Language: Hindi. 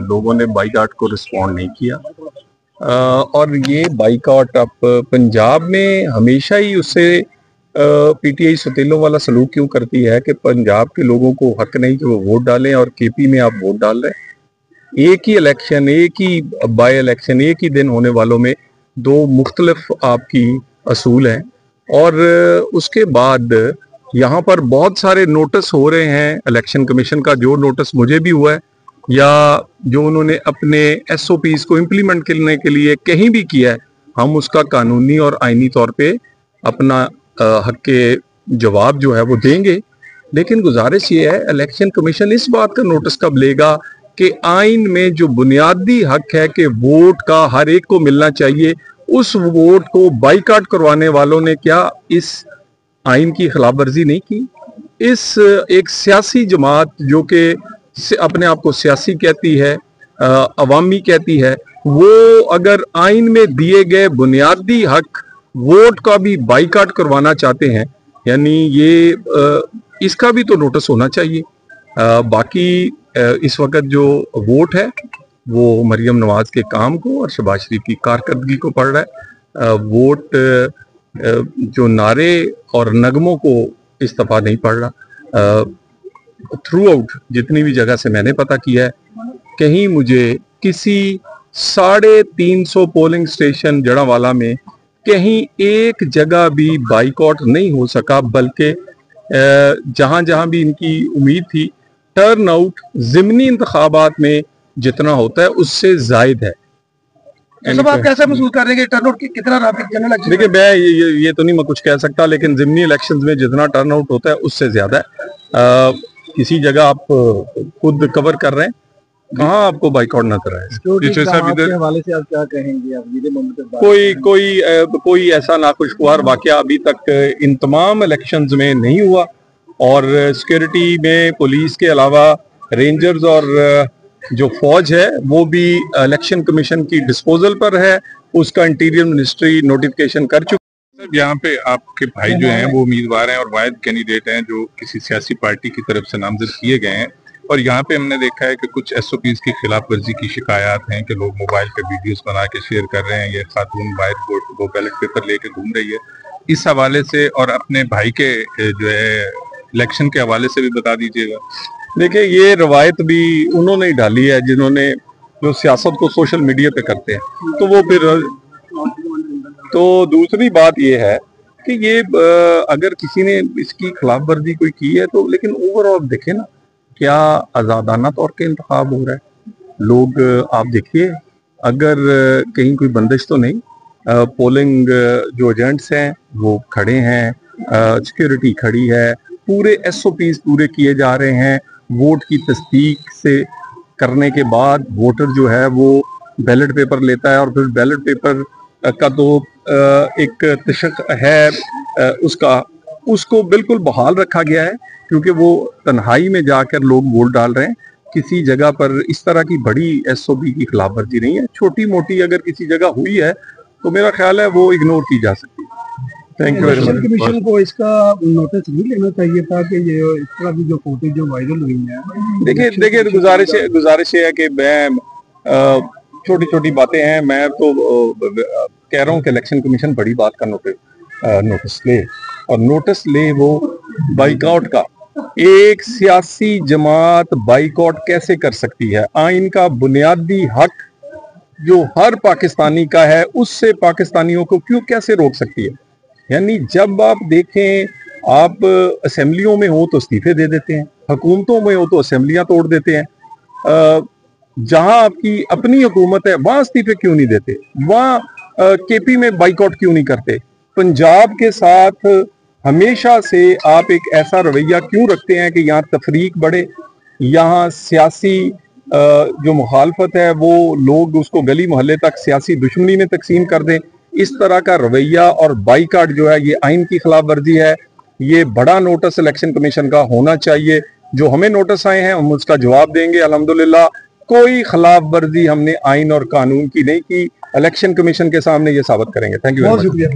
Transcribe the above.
लोगों ने बाइकआउट को रिस्पॉन्ड नहीं किया। और ये बाइकआउट अब पंजाब में हमेशा ही उससे पीटीआई सतीलों वाला सलूक क्यों करती है कि पंजाब के लोगों को हक नहीं कि वो वोट डालें, और केपी में आप वोट डाल रहे हैं। एक ही इलेक्शन, एक ही बाई इलेक्शन, एक ही दिन होने वालों में दो मुख्तलिफ आपकी असूल हैं। और उसके बाद यहाँ पर बहुत सारे नोटिस हो रहे हैं इलेक्शन कमीशन का, जो नोटिस मुझे भी हुआ है या जो उन्होंने अपने एसओपीज को इम्प्लीमेंट करने के लिए कहीं भी किया है, हम उसका कानूनी और आईनी तौर पे अपना हक के जवाब जो है वो देंगे। लेकिन गुजारिश ये है, इलेक्शन कमीशन इस बात का नोटिस कब लेगा कि आइन में जो बुनियादी हक है कि वोट का हर एक को मिलना चाहिए, उस वोट को बाइकआउट करवाने वालों ने क्या इस आइन की खिलाफ वर्जी नहीं की? इस एक सियासी जमात जो कि अपने आप को सियासी कहती है, अवामी कहती है, वो अगर आइन में दिए गए बुनियादी हक वोट का भी बाइकआउट करवाना चाहते हैं, यानी ये इसका भी तो नोटिस होना चाहिए। बाकी इस वक्त जो वोट है वो मरियम नवाज के काम को और शहबाज शरीफ की कारकर्दगी को पड़ रहा है। वोट जो नारे और नगमों को इस दफा नहीं पड़ रहा। थ्रू आउट जितनी भी जगह से मैंने पता किया है, कहीं मुझे किसी 350 पोलिंग स्टेशन जड़ावाला में कहीं एक जगह भी बाइकआउट नहीं हो सका, बल्कि जहां जहां भी इनकी उम्मीद थी टर्न आउट ज़िमनी इंतखाबात में जितना होता है उससे जायद है। सब आप कैसा महसूस कर रहे हैं कि टर्नआउट कितना रहा जनरल इलेक्शन? देखिए, मैं ये तो नहीं मैं कुछ कह सकता, लेकिन ज़िमनी इलेक्शंस में जितना टर्नआउट होता है उससे ज्यादा है। किसी जगह आप खुद कवर कर रहे हैं, कहाँ आपको बाइकआउट नजर आए? हवाले से आप क्या कहेंगे? कोई ऐसा नाखुशगवार वाकया अभी तक इन तमाम इलेक्शंस में नहीं हुआ। और सिक्योरिटी में पुलिस के अलावा रेंजर्स और जो फौज है वो भी इलेक्शन कमीशन की डिस्पोजल पर है, उसका इंटीरियर मिनिस्ट्री नोटिफिकेशन कर चुकी है। यहाँ पे आपके भाई जो हैं वो उम्मीदवार हैं और वाहिद कैंडिडेट हैं जो किसी सियासी पार्टी की तरफ से नामजद किए गए हैं, और यहाँ पे हमने देखा है कि कुछ एसओपीज की खिलाफ वर्जी की शिकायत हैं कि लोग मोबाइल पे वीडियोस बना के शेयर कर रहे हैं, ये खातून बाहर वो बैलेट पेपर लेके घूम रही है। इस हवाले से और अपने भाई के जो है इलेक्शन के हवाले से भी बता दीजिएगा। देखिए, ये रवायत भी उन्होंने ही डाली है जिन्होंने जो सियासत को सोशल मीडिया पे करते हैं, तो वो फिर तो दूसरी बात ये है कि ये अगर किसी ने इसकी खिलाफ वर्जी कोई की है तो, लेकिन ओवरऑल देखें ना, क्या आज़ादाना तौर के इंतखाब हो रहा है। लोग आप देखिए, अगर कहीं कोई बंदिश तो नहीं, पोलिंग जो एजेंट्स हैं वो खड़े हैं, सिक्योरिटी खड़ी है, पूरे एसओपीज पूरे किए जा रहे हैं। वोट की तस्दीक से करने के बाद वोटर जो है वो बैलेट पेपर लेता है, और फिर बैलेट पेपर का तो एक तशक है उसको बिल्कुल बहाल रखा गया है, क्योंकि वो तन्हाई में जाकर लोग वोट डाल रहे हैं। किसी जगह पर इस तरह की बड़ी एसओपी की खिलाफ वर्जी नहीं है। छोटी मोटी अगर किसी जगह हुई है तो मेरा ख्याल है वो इग्नोर की जा सकती है। Thank you very much. Commission को इसका नोटिस नहीं लेना चाहिए था कि ये इस तरह की जो फोटो जो वायरल हुई है? देखिए गुजारिश है कि मैं छोटी छोटी बातें हैं, मैं तो कह रहा हूँ कि इलेक्शन कमीशन बड़ी बात का नोटिस ले, और नोटिस ले वो बाइकआउट का। एक सियासी जमात बाइकआउट कैसे कर सकती है? आइन का बुनियादी हक जो हर पाकिस्तानी का है, उससे पाकिस्तानियों को क्यों कैसे रोक सकती है? यानी जब आप देखें, आप असेंबलियों में हो तो इस्तीफे दे देते हैं, हुकूमतों में हो तो असेंबलियां तोड़ देते हैं। जहां आपकी अपनी हुकूमत है वहां इस्तीफे क्यों नहीं देते? वहां केपी में बाइकआउट क्यों नहीं करते? पंजाब के साथ हमेशा से आप एक ऐसा रवैया क्यों रखते हैं कि यहाँ तफरीक बढ़े, यहाँ सियासी जो मुखालफत है वो लोग उसको गली मोहल्ले तक सियासी दुश्मनी में तकसीम कर दें? इस तरह का रवैया और बाइकआउट जो है ये आइन की खिलाफ वर्जी है। ये बड़ा नोटिस इलेक्शन कमीशन का होना चाहिए। जो हमें नोटिस आए हैं हम उसका जवाब देंगे। अल्हम्दुलिल्लाह कोई खिलाफ वर्जी हमने आइन और कानून की नहीं की। इलेक्शन कमीशन के सामने ये साबित करेंगे। Thank you. बहुत शुक्रिया।